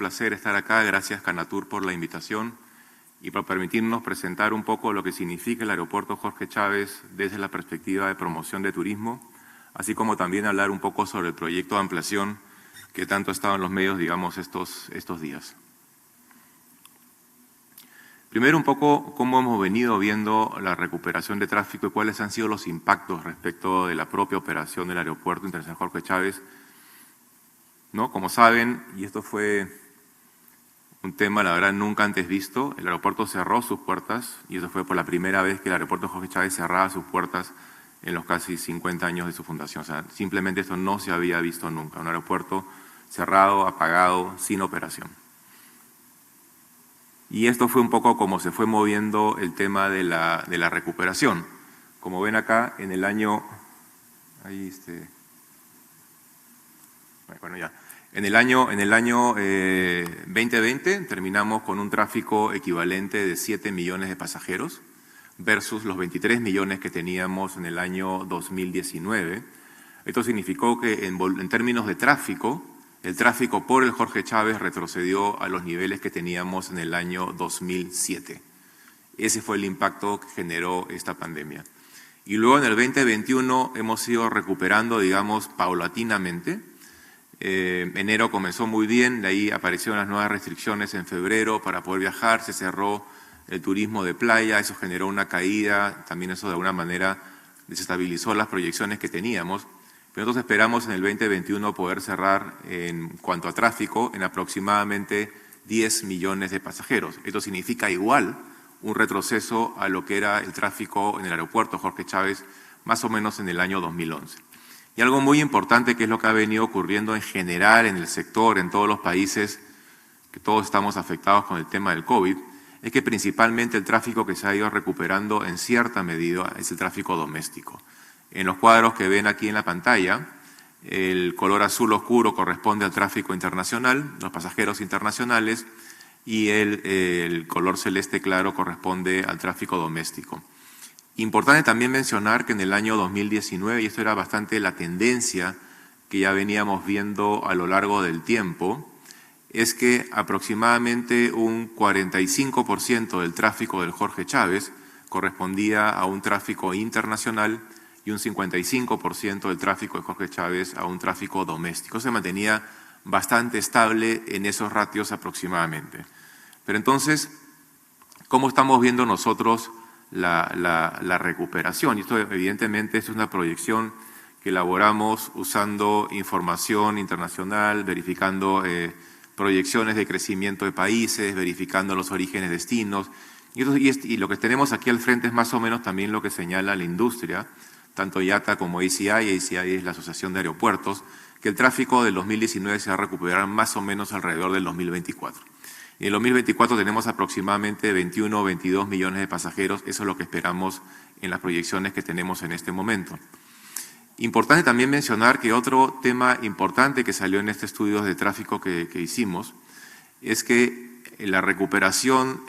placer estar acá. Gracias, Canatur, por la invitación y por permitirnos presentar un poco lo que significa el aeropuerto Jorge Chávez desde la perspectiva de promoción de turismo, así como también hablar un poco sobre el proyecto de ampliación que tanto ha estado en los medios, digamos, estos días. Primero, un poco cómo hemos venido viendo la recuperación de tráfico y cuáles han sido los impactos respecto de la propia operación del Aeropuerto Internacional Jorge Chávez. ¿No? Como saben, y esto fue un tema, la verdad, nunca antes visto, el aeropuerto cerró sus puertas y eso fue por la primera vez que el aeropuerto Jorge Chávez cerraba sus puertas en los casi 50 años de su fundación. O sea, simplemente esto no se había visto nunca, un aeropuerto cerrado, apagado, sin operación. Y esto fue un poco como se fue moviendo el tema de la recuperación. Como ven acá, en el año... Bueno, ya. En el año 2020 terminamos con un tráfico equivalente de 7 millones de pasajeros versus los 23 millones que teníamos en el año 2019. Esto significó que en términos de tráfico, el tráfico por el Jorge Chávez retrocedió a los niveles que teníamos en el año 2007. Ese fue el impacto que generó esta pandemia. Y luego en el 2021 hemos ido recuperando, digamos, paulatinamente. Enero comenzó muy bien, de ahí aparecieron las nuevas restricciones en febrero para poder viajar, se cerró el turismo de playa, eso generó una caída, también eso de alguna manera desestabilizó las proyecciones que teníamos. Pero nosotros esperamos en el 2021 poder cerrar en cuanto a tráfico en aproximadamente 10 millones de pasajeros. Esto significa igual un retroceso a lo que era el tráfico en el aeropuerto Jorge Chávez más o menos en el año 2011. Y algo muy importante, que es lo que ha venido ocurriendo en general en el sector, en todos los países, que todos estamos afectados con el tema del COVID, es que principalmente el tráfico que se ha ido recuperando en cierta medida es el tráfico doméstico. En los cuadros que ven aquí en la pantalla, el color azul oscuro corresponde al tráfico internacional, los pasajeros internacionales, y el color celeste claro corresponde al tráfico doméstico. Importante también mencionar que en el año 2019, y esto era bastante la tendencia que ya veníamos viendo a lo largo del tiempo, es que aproximadamente un 45% del tráfico del Jorge Chávez correspondía a un tráfico internacional y un 55% del tráfico de Jorge Chávez a un tráfico doméstico. Se mantenía bastante estable en esos ratios aproximadamente. Pero entonces, ¿cómo estamos viendo nosotros la recuperación? Y esto evidentemente es una proyección que elaboramos usando información internacional, verificando proyecciones de crecimiento de países, verificando los orígenes, destinos. Y lo que tenemos aquí al frente es más o menos también lo que señala la industria, tanto IATA como ACI. ACI es la Asociación de Aeropuertos, que el tráfico del 2019 se va a recuperar más o menos alrededor del 2024. Y en el 2024 tenemos aproximadamente 21 o 22 millones de pasajeros. Eso es lo que esperamos en las proyecciones que tenemos en este momento. Importante también mencionar que otro tema importante que salió en este estudio de tráfico que hicimos es que la recuperación,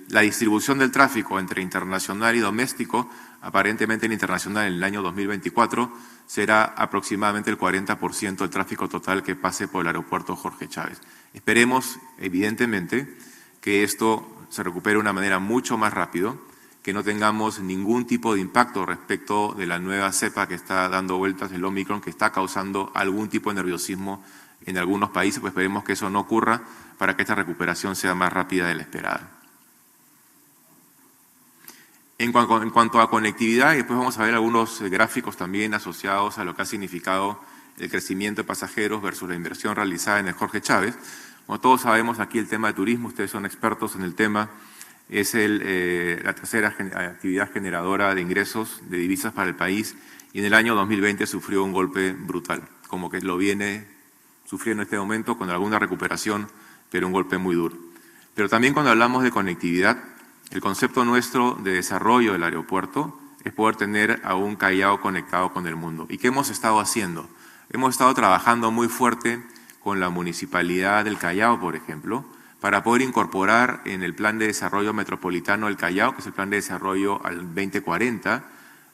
la distribución del tráfico entre internacional y doméstico, aparentemente el internacional en el año 2024 será aproximadamente el 40% del tráfico total que pase por el aeropuerto Jorge Chávez. Esperemos, evidentemente, que esto se recupere de una manera mucho más rápido, que no tengamos ningún tipo de impacto respecto de la nueva cepa que está dando vueltas, el Omicron, que está causando algún tipo de nerviosismo en algunos países. Pues esperemos que eso no ocurra para que esta recuperación sea más rápida de la esperada. En cuanto a conectividad, y después vamos a ver algunos gráficos también asociados a lo que ha significado el crecimiento de pasajeros versus la inversión realizada en el Jorge Chávez. Como todos sabemos, aquí el tema de turismo, ustedes son expertos en el tema, es la tercera actividad generadora de ingresos de divisas para el país, y en el año 2020 sufrió un golpe brutal, como que lo viene sufriendo en este momento con alguna recuperación, pero un golpe muy duro. Pero también cuando hablamos de conectividad, el concepto nuestro de desarrollo del aeropuerto es poder tener a un Callao conectado con el mundo. ¿Y qué hemos estado haciendo? Hemos estado trabajando muy fuerte con la Municipalidad del Callao, por ejemplo, para poder incorporar en el Plan de Desarrollo Metropolitano del Callao, que es el Plan de Desarrollo al 2040,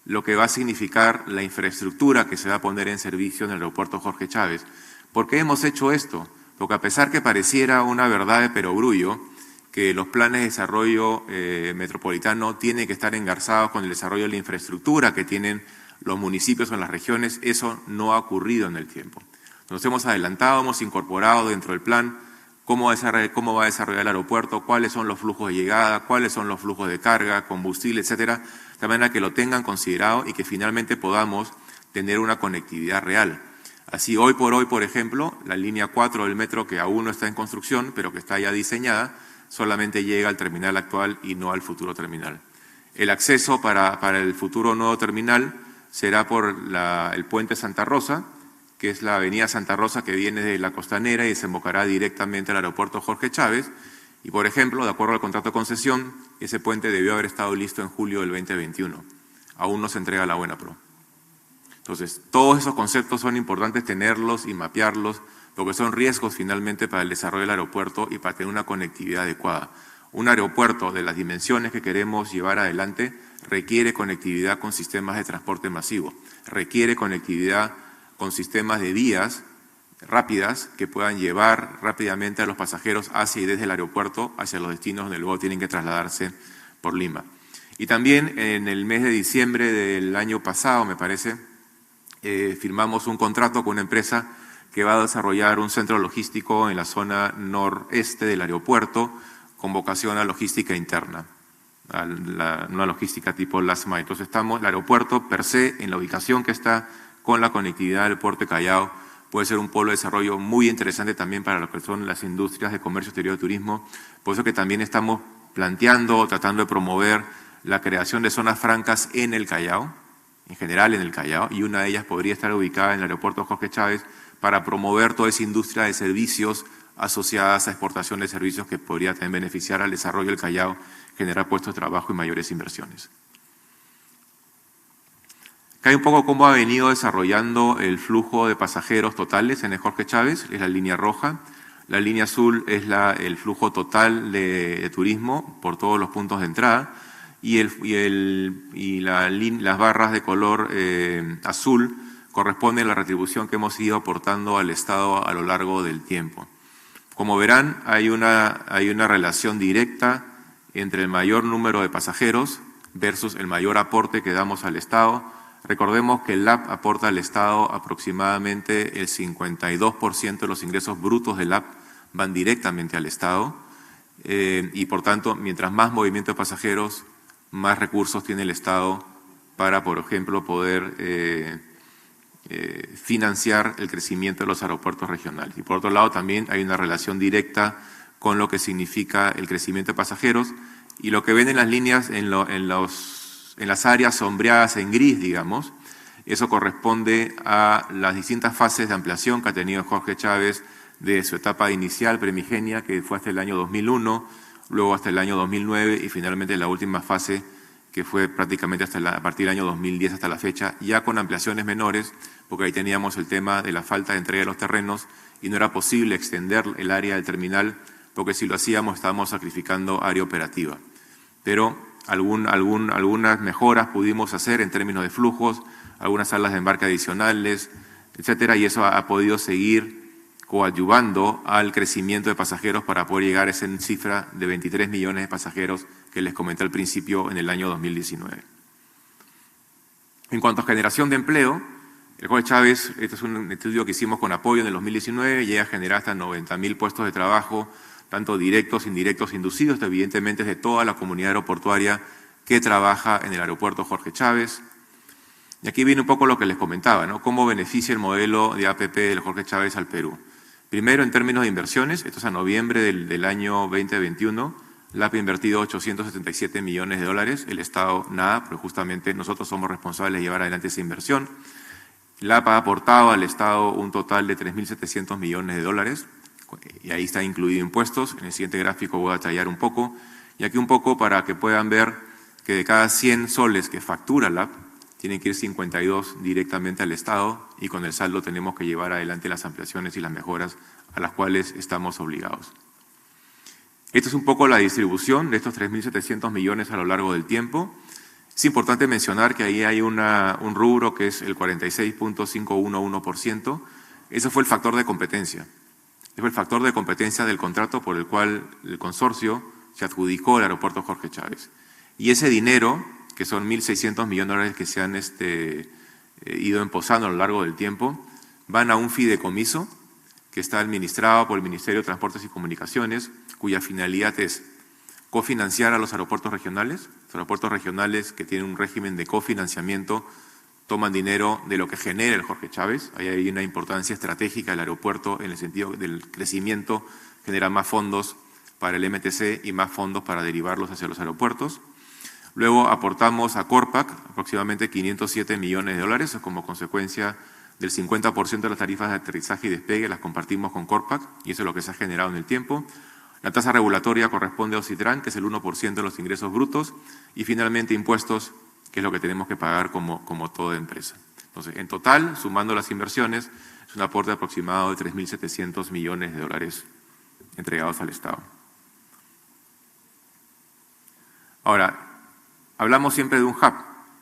lo que va a significar la infraestructura que se va a poner en servicio en el aeropuerto Jorge Chávez. ¿Por qué hemos hecho esto? Porque a pesar que pareciera una verdad de perogrullo, que los planes de desarrollo metropolitano tienen que estar engarzados con el desarrollo de la infraestructura que tienen los municipios o las regiones, eso no ha ocurrido en el tiempo. Nos hemos adelantado, hemos incorporado dentro del plan cómo va a desarrollar el aeropuerto, cuáles son los flujos de llegada, cuáles son los flujos de carga, combustible, etcétera, de manera que lo tengan considerado y que finalmente podamos tener una conectividad real. Así, hoy por hoy, por ejemplo, la línea 4 del metro, que aún no está en construcción, pero que está ya diseñada, solamente llega al terminal actual y no al futuro terminal. El acceso para el futuro nuevo terminal será por el puente Santa Rosa, que es la avenida Santa Rosa que viene de la Costanera y desembocará directamente al aeropuerto Jorge Chávez. Y, por ejemplo, de acuerdo al contrato de concesión, ese puente debió haber estado listo en julio del 2021. Aún no se entrega la Buenapro. Entonces, todos esos conceptos son importantes tenerlos y mapearlos, porque son riesgos finalmente para el desarrollo del aeropuerto y para tener una conectividad adecuada. Un aeropuerto de las dimensiones que queremos llevar adelante requiere conectividad con sistemas de transporte masivo, requiere conectividad con sistemas de vías rápidas que puedan llevar rápidamente a los pasajeros hacia y desde el aeropuerto hacia los destinos donde luego tienen que trasladarse por Lima. Y también en el mes de diciembre del año pasado, me parece, firmamos un contrato con una empresa que va a desarrollar un centro logístico en la zona noreste del aeropuerto con vocación a logística interna, una logística tipo last mile. Entonces el aeropuerto per se, en la ubicación que está con la conectividad del puerto de Callao, puede ser un polo de desarrollo muy interesante también para lo que son las industrias de comercio exterior y turismo. Por eso que también estamos planteando, tratando de promover la creación de zonas francas en el Callao, en general en el Callao, y una de ellas podría estar ubicada en el aeropuerto Jorge Chávez para promover toda esa industria de servicios asociadas a exportación de servicios que podría también beneficiar al desarrollo del Callao, generar puestos de trabajo y mayores inversiones. Acá hay un poco cómo ha venido desarrollando el flujo de pasajeros totales en el Jorge Chávez, es la línea roja. La línea azul es el flujo total de turismo por todos los puntos de entrada y las barras de color azul corresponden a la retribución que hemos ido aportando al Estado a lo largo del tiempo. Como verán, hay una relación directa entre el mayor número de pasajeros versus el mayor aporte que damos al Estado. Recordemos que el LAP aporta al Estado aproximadamente el 52% de los ingresos brutos del LAP van directamente al Estado y por tanto, mientras más movimiento de pasajeros, más recursos tiene el Estado para, por ejemplo, poder financiar el crecimiento de los aeropuertos regionales. Y por otro lado también hay una relación directa con lo que significa el crecimiento de pasajeros y lo que ven en las líneas, en las áreas sombreadas en gris, digamos, eso corresponde a las distintas fases de ampliación que ha tenido Jorge Chávez de su etapa inicial primigenia, que fue hasta el año 2001, luego hasta el año 2009 y finalmente la última fase que fue prácticamente a partir del año 2010 hasta la fecha, ya con ampliaciones menores, porque ahí teníamos el tema de la falta de entrega de los terrenos y no era posible extender el área del terminal, porque si lo hacíamos estábamos sacrificando área operativa. Pero algunas mejoras pudimos hacer en términos de flujos, algunas salas de embarque adicionales, etcétera, y eso ha podido seguir coadyuvando al crecimiento de pasajeros para poder llegar a esa cifra de 23 millones de pasajeros que les comenté al principio en el año 2019. En cuanto a generación de empleo, el Jorge Chávez, este es un estudio que hicimos con apoyo en el 2019, llega a generar hasta 90.000 puestos de trabajo, tanto directos, indirectos, inducidos, evidentemente de toda la comunidad aeroportuaria que trabaja en el aeropuerto Jorge Chávez. Y aquí viene un poco lo que les comentaba, ¿no? Cómo beneficia el modelo de APP del Jorge Chávez al Perú. Primero, en términos de inversiones, esto es a noviembre del año 2021, LAP ha invertido 877 millones de dólares, el Estado nada, pero justamente nosotros somos responsables de llevar adelante esa inversión. LAP ha aportado al Estado un total de 3.700 millones de dólares, y ahí está incluido impuestos. En el siguiente gráfico voy a detallar un poco, y aquí un poco para que puedan ver que de cada 100 soles que factura LAP, tienen que ir 52 directamente al Estado y con el saldo tenemos que llevar adelante las ampliaciones y las mejoras a las cuales estamos obligados. Esta es un poco la distribución de estos 3.700 millones a lo largo del tiempo. Es importante mencionar que ahí hay un rubro que es el 46.511%. Ese fue el factor de competencia. fue el factor de competencia del contrato por el cual el consorcio se adjudicó el aeropuerto Jorge Chávez. Y ese dinero, que son 1.600 millones de dólares que se han ido emposando a lo largo del tiempo, van a un fideicomiso que está administrado por el Ministerio de Transportes y Comunicaciones, cuya finalidad es cofinanciar a los aeropuertos regionales. Los aeropuertos regionales que tienen un régimen de cofinanciamiento toman dinero de lo que genera el Jorge Chávez. Ahí hay una importancia estratégica del aeropuerto en el sentido del crecimiento, genera más fondos para el MTC y más fondos para derivarlos hacia los aeropuertos. Luego aportamos a Corpac aproximadamente 507 millones de dólares como consecuencia del 50% de las tarifas de aterrizaje y despegue, las compartimos con Corpac y eso es lo que se ha generado en el tiempo. La tasa regulatoria corresponde a Ocitran, que es el 1% de los ingresos brutos, y finalmente impuestos, que es lo que tenemos que pagar como toda empresa. Entonces, en total, sumando las inversiones, es un aporte aproximado de 3.700 millones de dólares entregados al Estado. Ahora, hablamos siempre de un hub,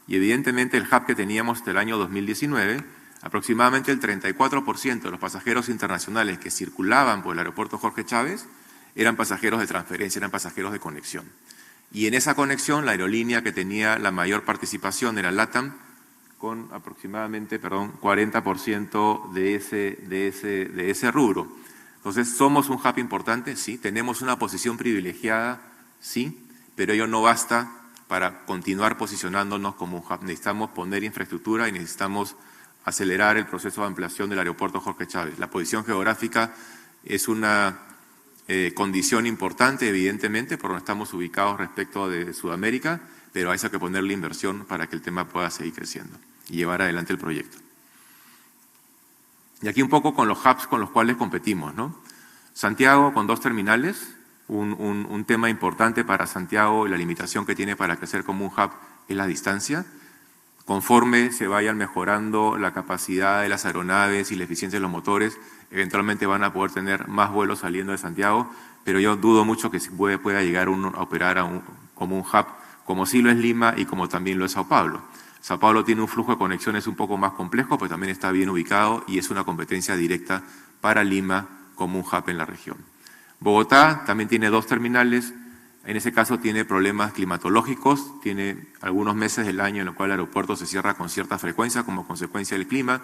y evidentemente el hub que teníamos hasta el año 2019, aproximadamente el 34% de los pasajeros internacionales que circulaban por el aeropuerto Jorge Chávez eran pasajeros de transferencia, eran pasajeros de conexión. Y en esa conexión, la aerolínea que tenía la mayor participación era LATAM, con aproximadamente, 40% de ese rubro. Entonces, ¿somos un hub importante? Sí. ¿Tenemos una posición privilegiada? Sí. Pero ello no basta para continuar posicionándonos como un hub. Necesitamos poner infraestructura y necesitamos acelerar el proceso de ampliación del aeropuerto Jorge Chávez. La posición geográfica es una condición importante, evidentemente, por donde estamos ubicados respecto de Sudamérica, pero hay que ponerle inversión para que el tema pueda seguir creciendo y llevar adelante el proyecto. Y aquí un poco con los hubs con los cuales competimos, ¿no? Santiago con 2 terminales, un tema importante para Santiago y la limitación que tiene para crecer como un hub es la distancia. Conforme se vayan mejorando la capacidad de las aeronaves y la eficiencia de los motores, eventualmente van a poder tener más vuelos saliendo de Santiago, pero yo dudo mucho que pueda llegar a operar como un hub, como sí lo es Lima y como también lo es Sao Paulo. Sao Paulo tiene un flujo de conexiones un poco más complejo, pero también está bien ubicado y es una competencia directa para Lima como un hub en la región. Bogotá también tiene 2 terminales. En ese caso tiene problemas climatológicos, tiene algunos meses del año en los cuales el aeropuerto se cierra con cierta frecuencia como consecuencia del clima.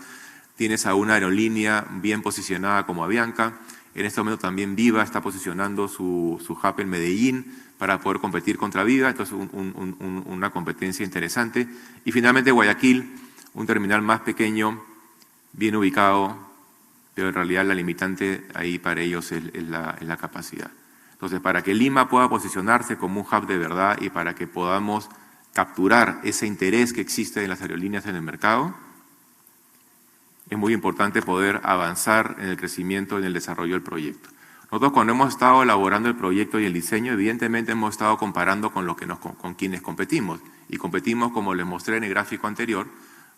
Tienes a una aerolínea bien posicionada como Avianca. En este momento también Viva está posicionando su hub en Medellín para poder competir contra Viva. Entonces una competencia interesante. Y finalmente Guayaquil, un terminal más pequeño, bien ubicado, pero en realidad la limitante ahí para ellos es la capacidad. Entonces, para que Lima pueda posicionarse como un hub de verdad y para que podamos capturar ese interés que existe en las aerolíneas en el mercado, es muy importante poder avanzar en el crecimiento, en el desarrollo del proyecto. Nosotros cuando hemos estado elaborando el proyecto y el diseño, evidentemente hemos estado comparando con quienes competimos. Y competimos, como les mostré en el gráfico anterior,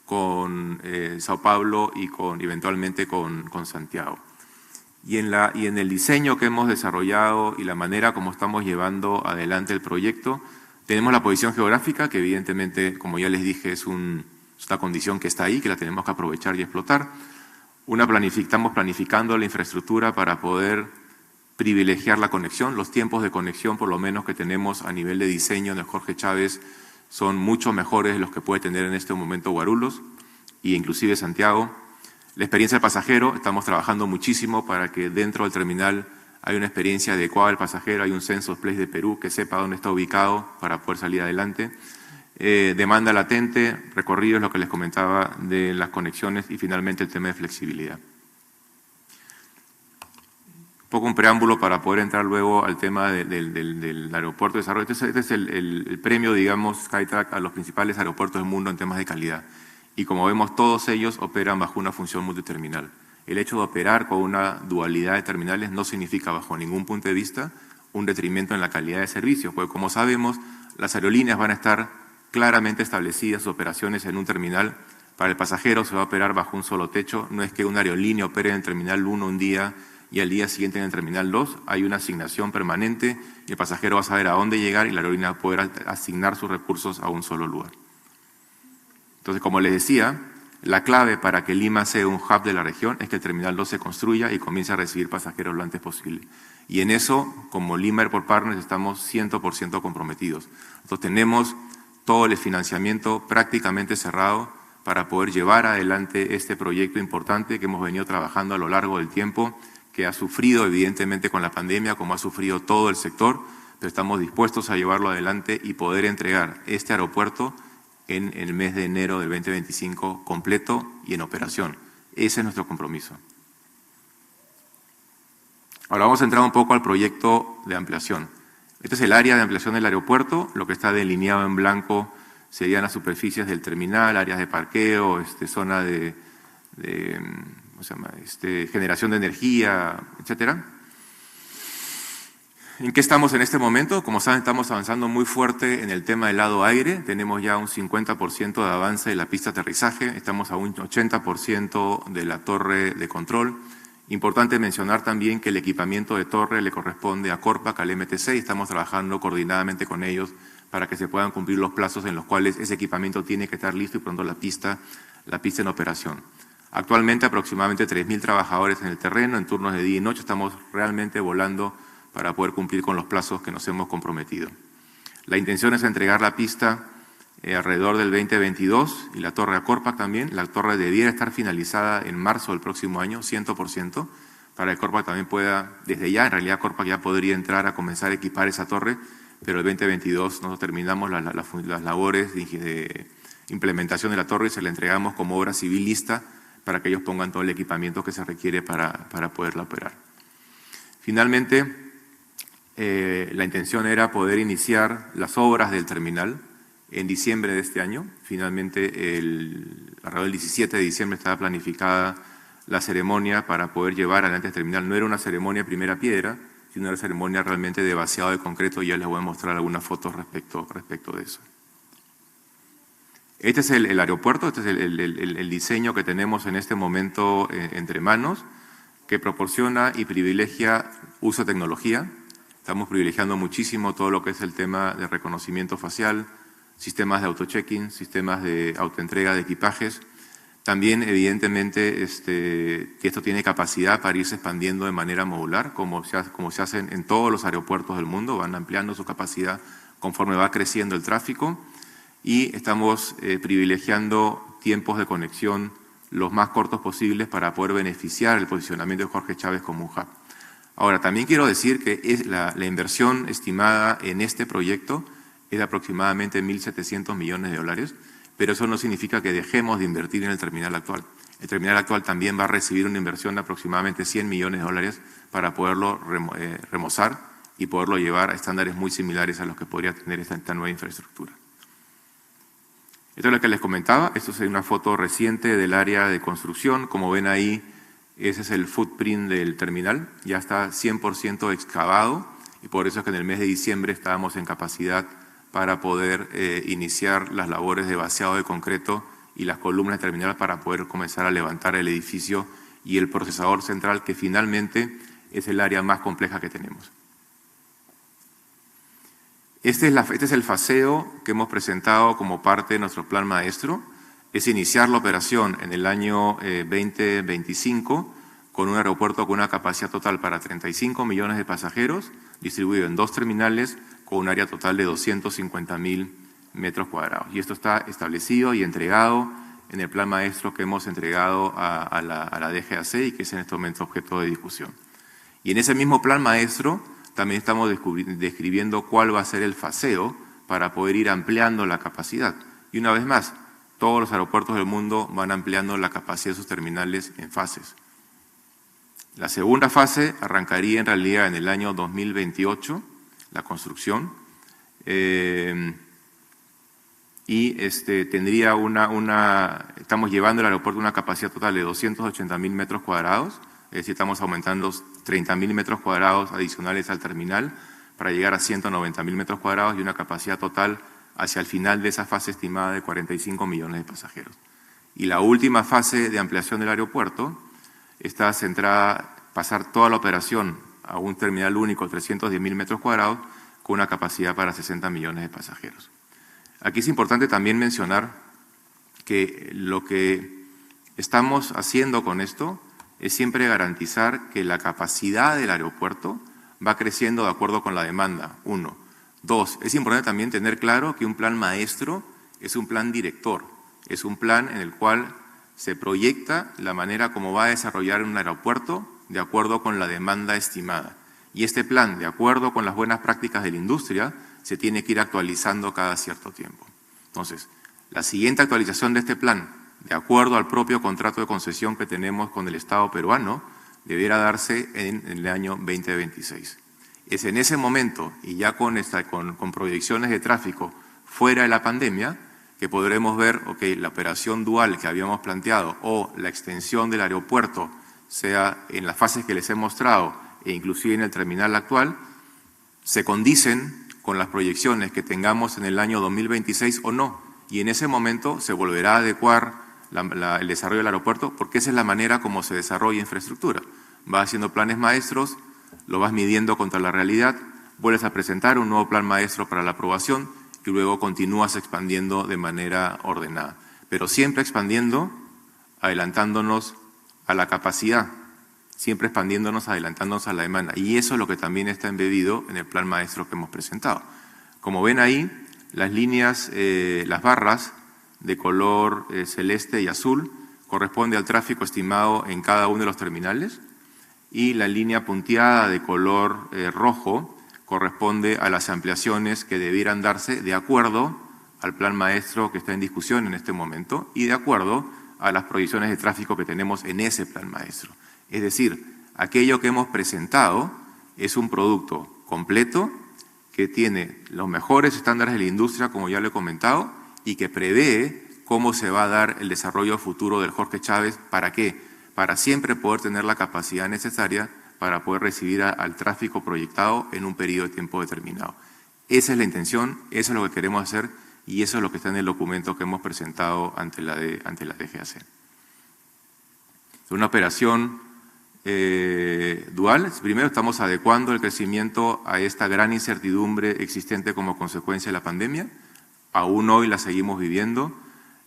con Sao Paulo y eventualmente con Santiago. Y en el diseño que hemos desarrollado y la manera como estamos llevando adelante el proyecto, tenemos la posición geográfica, que evidentemente, como ya les dije, es una condición que está ahí, que la tenemos que aprovechar y explotar. Estamos planificando la infraestructura para poder privilegiar la conexión. Los tiempos de conexión, por lo menos que tenemos a nivel de diseño en el Jorge Chávez, son mucho mejores de los que puede tener en este momento Guarulhos e inclusive Santiago. La experiencia del pasajero, estamos trabajando muchísimo para que dentro del terminal haya una experiencia adecuada al pasajero, hay un Census Place de Perú que sepa dónde está ubicado para poder salir adelante. Demanda latente, recorridos, lo que les comentaba de las conexiones y finalmente el tema de flexibilidad. Un poco un preámbulo para poder entrar luego al tema del aeropuerto de desarrollo. Este es el premio, digamos, Skytrack a los principales aeropuertos del mundo en temas de calidad. Y como vemos, todos ellos operan bajo una función multiterminal. El hecho de operar con una dualidad de terminales no significa, bajo ningún punto de vista, un detrimento en la calidad de servicio, porque como sabemos, las aerolíneas van a estar claramente establecidas sus operaciones en un terminal. Para el pasajero se va a operar bajo un solo techo. No es que una aerolínea opere en el terminal 1 un día y al día siguiente en el terminal 2. Hay una asignación permanente y el pasajero va a saber a dónde llegar y la aerolínea va a poder asignar sus recursos a un solo lugar. Entonces, como les decía, La clave para que Lima sea un hub de la región es que el Terminal 2 se construya y comience a recibir pasajeros lo antes posible. Y en eso, como Lima Airport Partners, estamos 100% comprometidos. Nosotros tenemos todo el financiamiento prácticamente cerrado para poder llevar adelante este proyecto importante que hemos venido trabajando a lo largo del tiempo, que ha sufrido evidentemente con la pandemia, como ha sufrido todo el sector, pero estamos dispuestos a llevarlo adelante y poder entregar este aeropuerto en el mes de enero del 2025 completo y en operación. Ese es nuestro compromiso. Ahora vamos a entrar un poco al proyecto de ampliación. Este es el área de ampliación del aeropuerto. Lo que está delineado en blanco serían las superficies del terminal, áreas de parqueo, zona de ¿cómo se llama? Generación de energía, etcétera. ¿En qué estamos en este momento? Como saben, estamos avanzando muy fuerte en el tema del lado aire. Tenemos ya un 50% de avance de la pista de aterrizaje. Estamos a un 80% de la torre de control. Importante mencionar también que el equipamiento de torre le corresponde a Corpac, al MTC, y estamos trabajando coordinadamente con ellos para que se puedan cumplir los plazos en los cuales ese equipamiento tiene que estar listo y pronto la pista en operación. Actualmente aproximadamente 3.000 trabajadores en el terreno, en turnos de día y noche. Estamos realmente volando para poder cumplir con los plazos que nos hemos comprometido. La intención es entregar la pista alrededor del 2022 y la torre a Corpac también. La torre debiera estar finalizada en marzo del próximo año, 100%, para que Corpac también pueda, desde ya, en realidad Corpac ya podría entrar a comenzar a equipar esa torre, pero el 2022 nosotros terminamos las labores de implementación de la torre y se la entregamos como obra civil lista para que ellos pongan todo el equipamiento que se requiere para poderla operar. Finalmente, la intención era poder iniciar las obras del terminal en diciembre de este año. Finalmente, alrededor del 17 de diciembre estaba planificada la ceremonia para poder llevar adelante el terminal. No era una ceremonia de primera piedra, sino una ceremonia realmente de vaciado de concreto, y ya les voy a mostrar algunas fotos respecto de eso. Este es el aeropuerto, este es el diseño que tenemos en este momento entre manos, que proporciona y privilegia uso de tecnología. Estamos privilegiando muchísimo todo lo que es el tema de reconocimiento facial, sistemas de auto-check-in, sistemas de autoentrega de equipajes. También, evidentemente, que esto tiene capacidad para irse expandiendo de manera modular, como se hacen en todos los aeropuertos del mundo, van ampliando su capacidad conforme va creciendo el tráfico, y estamos privilegiando tiempos de conexión los más cortos posibles para poder beneficiar el posicionamiento de Jorge Chávez como un hub. Ahora, también quiero decir que la inversión estimada en este proyecto es de aproximadamente 1.700 millones de dólares, pero eso no significa que dejemos de invertir en el terminal actual. El terminal actual también va a recibir una inversión de aproximadamente 100 millones de dólares para poderlo remozar y poderlo llevar a estándares muy similares a los que podría tener esta nueva infraestructura. Esto es lo que les comentaba. Esto es una foto reciente del área de construcción. Como ven ahí, ese es el footprint del terminal. Ya está 100% excavado y por eso es que en el mes de diciembre estábamos en capacidad para poder iniciar las labores de vaciado de concreto y las columnas de terminal para poder comenzar a levantar el edificio y el procesador central, que finalmente es el área más compleja que tenemos. Este es el faseo que hemos presentado como parte de nuestro plan maestro. Es iniciar la operación en el año 2025 con un aeropuerto con una capacidad total para 35 millones de pasajeros, distribuido en 2 terminales con un área total de 250.000 metros cuadrados. Y esto está establecido y entregado en el plan maestro que hemos entregado a la DGAC y que es en este momento objeto de discusión. Y en ese mismo plan maestro también estamos describiendo cuál va a ser el faseo para poder ir ampliando la capacidad. Y una vez más, todos los aeropuertos del mundo van ampliando la capacidad de sus terminales en fases. La segunda fase arrancaría en realidad en el año 2028, la construcción, y tendría estamos llevando el aeropuerto a una capacidad total de 280.000 metros cuadrados, es decir, estamos aumentando 30.000 metros cuadrados adicionales al terminal para llegar a 190.000 metros cuadrados y una capacidad total hacia el final de esa fase estimada de 45 millones de pasajeros. Y la última fase de ampliación del aeropuerto está centrada en pasar toda la operación a un terminal único de 310.000 metros cuadrados con una capacidad para 60 millones de pasajeros. Aquí es importante también mencionar que lo que estamos haciendo con esto es siempre garantizar que la capacidad del aeropuerto va creciendo de acuerdo con la demanda, 1. 2, es importante también tener claro que un plan maestro es un plan director, es un plan en el cual se proyecta la manera como va a desarrollar un aeropuerto de acuerdo con la demanda estimada. Y este plan, de acuerdo con las buenas prácticas de la industria, se tiene que ir actualizando cada cierto tiempo. Entonces, la siguiente actualización de este plan, de acuerdo al propio contrato de concesión que tenemos con el Estado peruano, debiera darse en el año 2026. Es en ese momento, y ya con proyecciones de tráfico fuera de la pandemia, que podremos ver, la operación dual que habíamos planteado o la extensión del aeropuerto, sea en las fases que les he mostrado e inclusive en el terminal actual, se condicen con las proyecciones que tengamos en el año 2026 o no. Y en ese momento se volverá a adecuar el desarrollo del aeropuerto, porque esa es la manera como se desarrolla infraestructura. Vas haciendo planes maestros, lo vas midiendo contra la realidad, vuelves a presentar un nuevo plan maestro para la aprobación y luego continúas expandiendo de manera ordenada. Pero siempre expandiendo, adelantándonos a la capacidad, siempre expandiéndonos, adelantándonos a la demanda. Y eso es lo que también está embebido en el plan maestro que hemos presentado. Como ven ahí, las líneas, las barras de color celeste y azul corresponde al tráfico estimado en cada uno de los terminales y la línea punteada de color rojo corresponde a las ampliaciones que debieran darse de acuerdo al plan maestro que está en discusión en este momento y de acuerdo a las proyecciones de tráfico que tenemos en ese plan maestro. Es decir, aquello que hemos presentado es un producto completo que tiene los mejores estándares de la industria, como ya lo he comentado, y que prevé cómo se va a dar el desarrollo futuro del Jorge Chávez. ¿Para qué? Para siempre poder tener la capacidad necesaria para poder recibir al tráfico proyectado en un periodo de tiempo determinado. Esa es la intención, eso es lo que queremos hacer y eso es lo que está en el documento que hemos presentado ante la DGAC. Una operación dual. Primero, estamos adecuando el crecimiento a esta gran incertidumbre existente como consecuencia de la pandemia. Aún hoy la seguimos viviendo.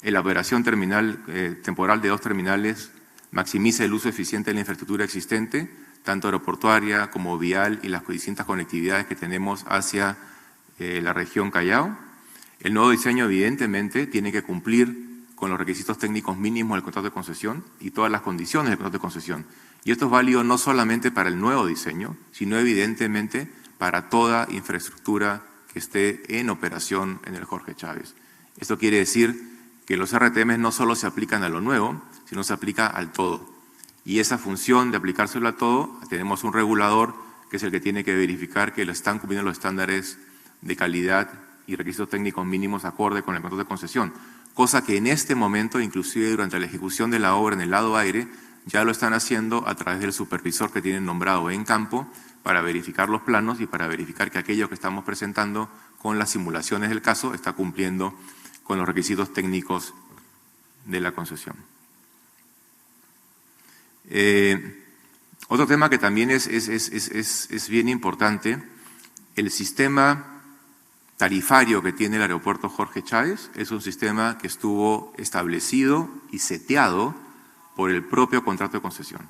La operación temporal de 2 terminales maximiza el uso eficiente de la infraestructura existente, tanto aeroportuaria como vial y las distintas conectividades que tenemos hacia la región Callao. El nuevo diseño, evidentemente, tiene que cumplir con los requisitos técnicos mínimos del contrato de concesión y todas las condiciones del contrato de concesión. Y esto es válido no solamente para el nuevo diseño, sino evidentemente para toda infraestructura que esté en operación en el Jorge Chávez. Esto quiere decir que los RTM no solo se aplican a lo nuevo, sino se aplica al todo. Y esa función de aplicárselo a todo, tenemos un regulador que es el que tiene que verificar que lo están cumpliendo los estándares de calidad y requisitos técnicos mínimos acorde con el contrato de concesión. Cosa que en este momento, inclusive durante la ejecución de la obra en el lado aire, ya lo están haciendo a través del supervisor que tienen nombrado en campo para verificar los planos y para verificar que aquello que estamos presentando con las simulaciones del caso está cumpliendo con los requisitos técnicos de la concesión. Otro tema que también es bien importante, el sistema tarifario que tiene el aeropuerto Jorge Chávez es un sistema que estuvo establecido y seteado por el propio contrato de concesión.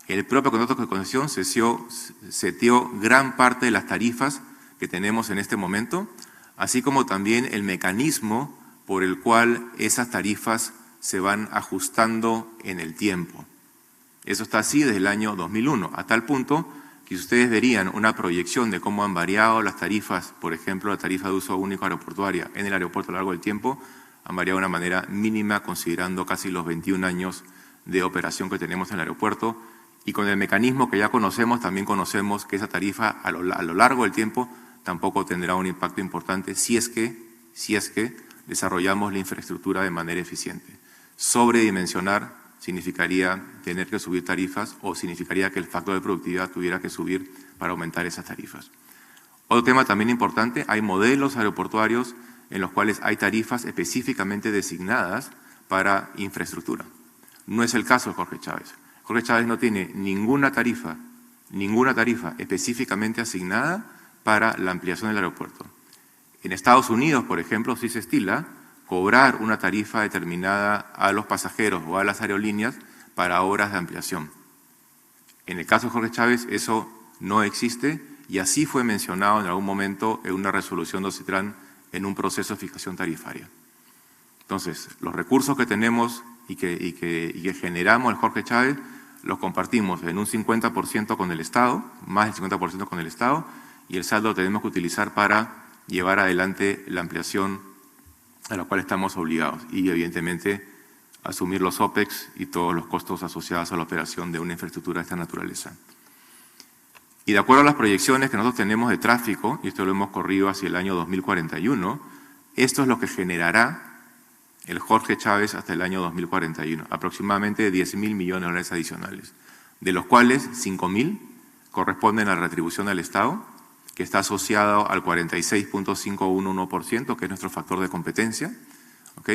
El propio contrato de concesión seteó gran parte de las tarifas que tenemos en este momento, así como también el mecanismo por el cual esas tarifas se van ajustando en el tiempo. Eso está así desde el año 2001, a tal punto que ustedes verían una proyección de cómo han variado las tarifas, por ejemplo, la tarifa de uso único aeroportuaria en el aeropuerto a lo largo del tiempo, han variado de una manera mínima considerando casi los 21 años de operación que tenemos en el aeropuerto y con el mecanismo que ya conocemos, también conocemos que esa tarifa a lo largo del tiempo tampoco tendrá un impacto importante si es que desarrollamos la infraestructura de manera eficiente. Sobredimensionar significaría tener que subir tarifas o significaría que el factor de productividad tuviera que subir para aumentar esas tarifas. Otro tema también importante, hay modelos aeroportuarios en los cuales hay tarifas específicamente designadas para infraestructura. No es el caso de Jorge Chávez. Jorge Chávez no tiene ninguna tarifa específicamente asignada para la ampliación del aeropuerto. En Estados Unidos, por ejemplo, sí se estila cobrar una tarifa determinada a los pasajeros o a las aerolíneas para horas de ampliación. En el caso de Jorge Chávez eso no existe y así fue mencionado en algún momento en una resolución de OCITRAN en un proceso de fijación tarifaria. Entonces, los recursos que tenemos y que generamos en Jorge Chávez los compartimos en un 50% con el Estado, más del 50% con el Estado, y el saldo lo tenemos que utilizar para llevar adelante la ampliación a la cual estamos obligados y, evidentemente, asumir los OPEX y todos los costos asociados a la operación de una infraestructura de esta naturaleza. Y de acuerdo a las proyecciones que nosotros tenemos de tráfico, y esto lo hemos corrido hacia el año 2041, esto es lo que generará el Jorge Chávez hasta el año 2041, aproximadamente 10.000 millones de dólares adicionales, de los cuales 5.000 corresponden a la retribución al Estado, que está asociado al 46.511%, que es nuestro factor de competencia, ¿ok?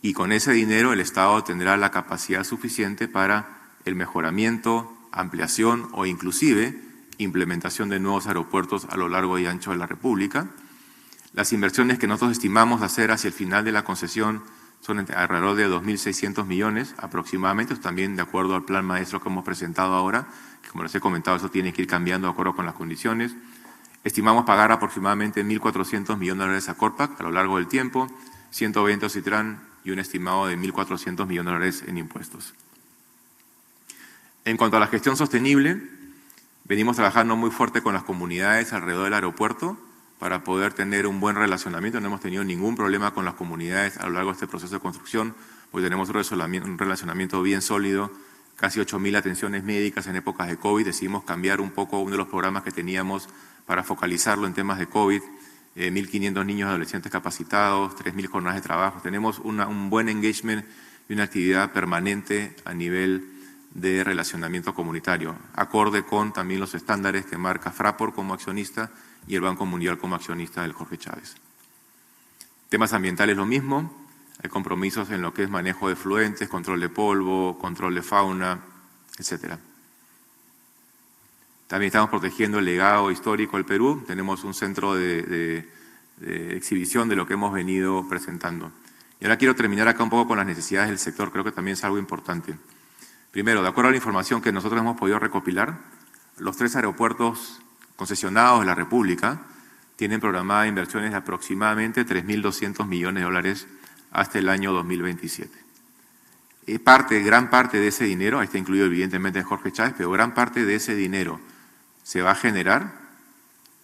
Y con ese dinero el Estado tendrá la capacidad suficiente para el mejoramiento, ampliación o inclusive implementación de nuevos aeropuertos a lo largo y ancho de la República. Las inversiones que nosotros estimamos hacer hacia el final de la concesión son alrededor de 2.600 millones aproximadamente, también de acuerdo al plan maestro que hemos presentado ahora, que como les he comentado, eso tiene que ir cambiando de acuerdo con las condiciones. Estimamos pagar aproximadamente 1.400 millones de dólares a Corpac a lo largo del tiempo, 120 a OCITRAN y un estimado de 1.400 millones de dólares en impuestos. En cuanto a la gestión sostenible, venimos trabajando muy fuerte con las comunidades alrededor del aeropuerto para poder tener un buen relacionamiento. No hemos tenido ningún problema con las comunidades a lo largo de este proceso de construcción, porque tenemos un relacionamiento bien sólido, casi 8.000 atenciones médicas en épocas de COVID. Decidimos cambiar un poco uno de los programas que teníamos para focalizarlo en temas de COVID, 1.500 niños y adolescentes capacitados, 3.000 jornadas de trabajo. Tenemos un buen engagement y una actividad permanente a nivel de relacionamiento comunitario, acorde con también los estándares que marca Fraport como accionista y el Banco Mundial como accionista del Jorge Chávez. Temas ambientales lo mismo, hay compromisos en lo que es manejo de efluentes, control de polvo, control de fauna, etcétera. También estamos protegiendo el legado histórico del Perú, tenemos un centro de exhibición de lo que hemos venido presentando. Y ahora quiero terminar acá un poco con las necesidades del sector, creo que también es algo importante. Primero, de acuerdo a la información que nosotros hemos podido recopilar, los 3 aeropuertos concesionados de la República tienen programadas inversiones de aproximadamente 3.200 millones de dólares hasta el año 2027. Gran parte de ese dinero, ahí está incluido evidentemente Jorge Chávez, pero gran parte de ese dinero se va a generar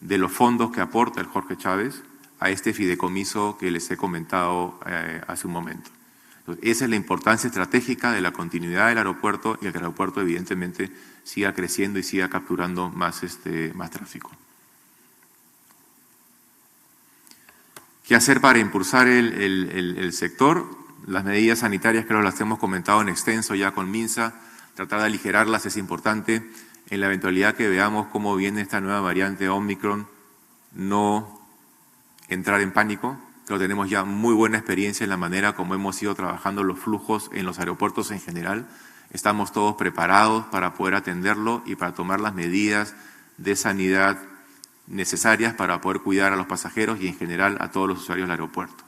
de los fondos que aporta el Jorge Chávez a este fideicomiso que les he comentado hace un momento. Entonces, esa es la importancia estratégica de la continuidad del aeropuerto y el que el aeropuerto evidentemente siga creciendo y siga capturando más tráfico. ¿Qué hacer para impulsar el sector? Las medidas sanitarias creo las hemos comentado en extenso ya con MINSA, tratar de aligerarlas es importante. En la eventualidad que veamos cómo viene esta nueva variante Omicron, no entrar en pánico. Pero tenemos ya muy buena experiencia en la manera como hemos ido trabajando los flujos en los aeropuertos en general. Estamos todos preparados para poder atenderlo y para tomar las medidas de sanidad necesarias para poder cuidar a los pasajeros y en general a todos los usuarios del aeropuerto.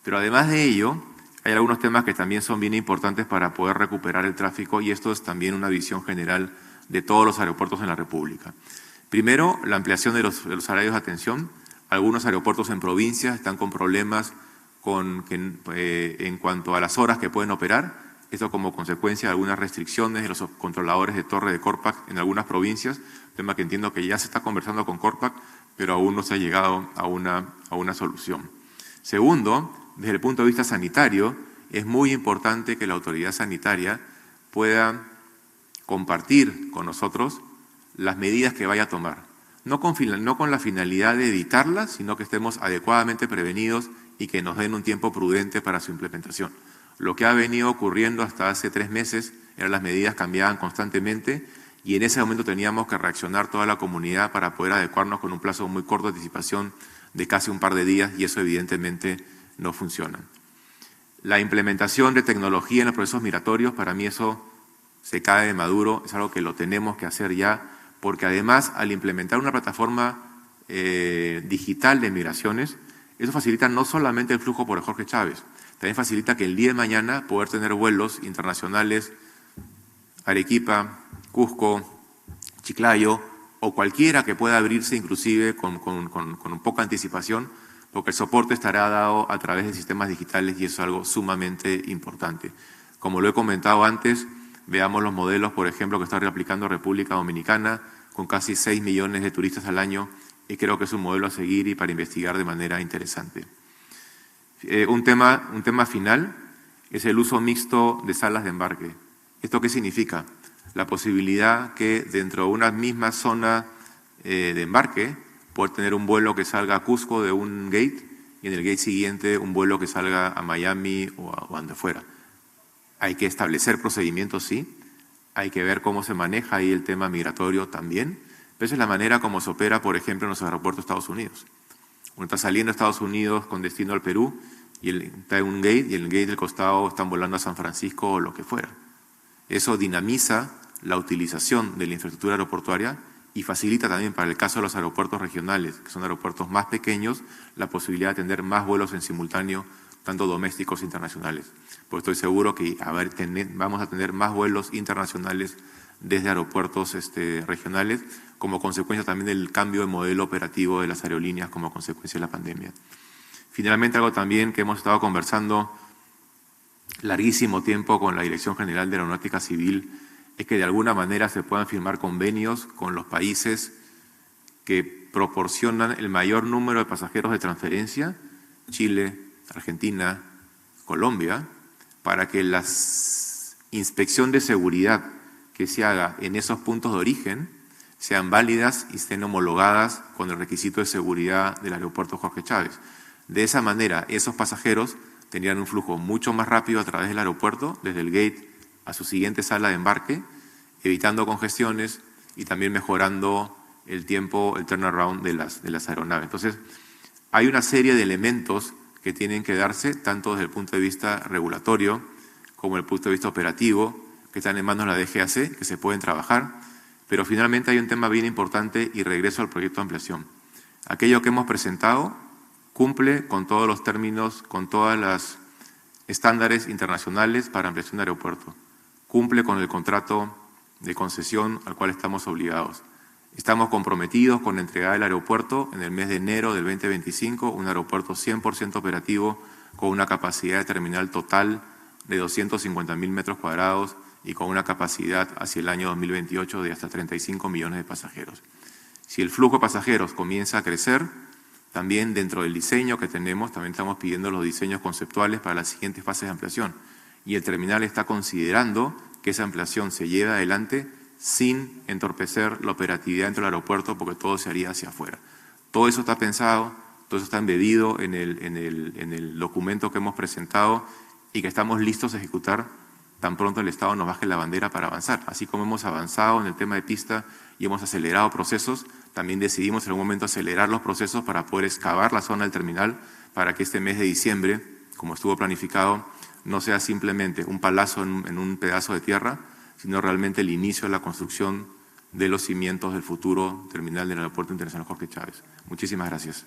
Pero además de ello, hay algunos temas que también son bien importantes para poder recuperar el tráfico y esto es también una visión general de todos los aeropuertos en la República. Primero, la ampliación de los horarios de atención. Algunos aeropuertos en provincia están con problemas en cuanto a las horas que pueden operar, esto como consecuencia de algunas restricciones de los controladores de torre de Corpac en algunas provincias, tema que entiendo que ya se está conversando con Corpac, pero aún no se ha llegado a una solución. Segundo, desde el punto de vista sanitario, es muy importante que la autoridad sanitaria pueda compartir con nosotros las medidas que vaya a tomar. No con la finalidad de evitarlas, sino que estemos adecuadamente prevenidos y que nos den un tiempo prudente para su implementación. Lo que ha venido ocurriendo hasta hace 3 meses eran las medidas cambiaban constantemente y en ese momento teníamos que reaccionar toda la comunidad para poder adecuarnos con un plazo muy corto de anticipación de casi un par de días y eso evidentemente no funciona. La implementación de tecnología en los procesos migratorios, para mí eso se cae de maduro, es algo que lo tenemos que hacer ya, porque además al implementar una plataforma digital de migraciones, Eso facilita no solamente el flujo por el Jorge Chávez, también facilita que el día de mañana poder tener vuelos internacionales Arequipa, Cusco, Chiclayo o cualquiera que pueda abrirse inclusive con poca anticipación, porque el soporte estará dado a través de sistemas digitales y eso es algo sumamente importante. Como lo he comentado antes, veamos los modelos, por ejemplo, que está aplicando República Dominicana, con casi 6 millones de turistas al año, y creo que es un modelo a seguir y para investigar de manera interesante. Un tema final es el uso mixto de salas de embarque. ¿Esto qué significa? La posibilidad que dentro de una misma zona de embarque, poder tener un vuelo que salga a Cusco de un gate y en el gate siguiente un vuelo que salga a Miami o a donde fuera. Hay que establecer procedimientos, sí. Hay que ver cómo se maneja ahí el tema migratorio también. Pero esa es la manera como se opera, por ejemplo, en los aeropuertos de Estados Unidos. Uno está saliendo de Estados Unidos con destino al Perú y está en un gate y en el gate del costado están volando a San Francisco o lo que fuera. Eso dinamiza la utilización de la infraestructura aeroportuaria y facilita también para el caso de los aeropuertos regionales, que son aeropuertos más pequeños, la posibilidad de tener más vuelos en simultáneo, tanto domésticos e internacionales. Pues estoy seguro que vamos a tener más vuelos internacionales desde aeropuertos regionales, como consecuencia también del cambio de modelo operativo de las aerolíneas como consecuencia de la pandemia. Finalmente, algo también que hemos estado conversando larguísimo tiempo con la Dirección General de Aeronáutica Civil es que de alguna manera se puedan firmar convenios con los países que proporcionan el mayor número de pasajeros de transferencia, Chile, Argentina, Colombia, para que la inspección de seguridad que se haga en esos puntos de origen sean válidas y estén homologadas con el requisito de seguridad del aeropuerto Jorge Chávez. De esa manera, esos pasajeros tendrían un flujo mucho más rápido a través del aeropuerto, desde el gate a su siguiente sala de embarque, evitando congestiones y también mejorando el tiempo, el turnaround de las aeronaves. Entonces, hay una serie de elementos que tienen que darse, tanto desde el punto de vista regulatorio como desde el punto de vista operativo, que están en manos de la DGAC, que se pueden trabajar, pero finalmente hay un tema bien importante y regreso al proyecto de ampliación. Aquello que hemos presentado cumple con todos los términos, con todas las estándares internacionales para ampliación de aeropuerto. Cumple con el contrato de concesión al cual estamos obligados. Estamos comprometidos con entregar el aeropuerto en el mes de enero del 2025, un aeropuerto 100% operativo con una capacidad de terminal total de 250.000 metros cuadrados y con una capacidad hacia el año 2028 de hasta 35 millones de pasajeros. Si el flujo de pasajeros comienza a crecer, también dentro del diseño que tenemos, también estamos pidiendo los diseños conceptuales para las siguientes fases de ampliación. Y el terminal está considerando que esa ampliación se lleve adelante sin entorpecer la operatividad dentro del aeropuerto, porque todo se haría hacia afuera. Todo eso está pensado, todo eso está embebido en el documento que hemos presentado y que estamos listos a ejecutar tan pronto el Estado nos baje la bandera para avanzar. Así como hemos avanzado en el tema de pista y hemos acelerado procesos, también decidimos en algún momento acelerar los procesos para poder excavar la zona del terminal para que este mes de diciembre, como estuvo planificado, no sea simplemente un palazo en un pedazo de tierra, sino realmente el inicio de la construcción de los cimientos del futuro terminal del Aeropuerto Internacional Jorge Chávez. Muchísimas gracias.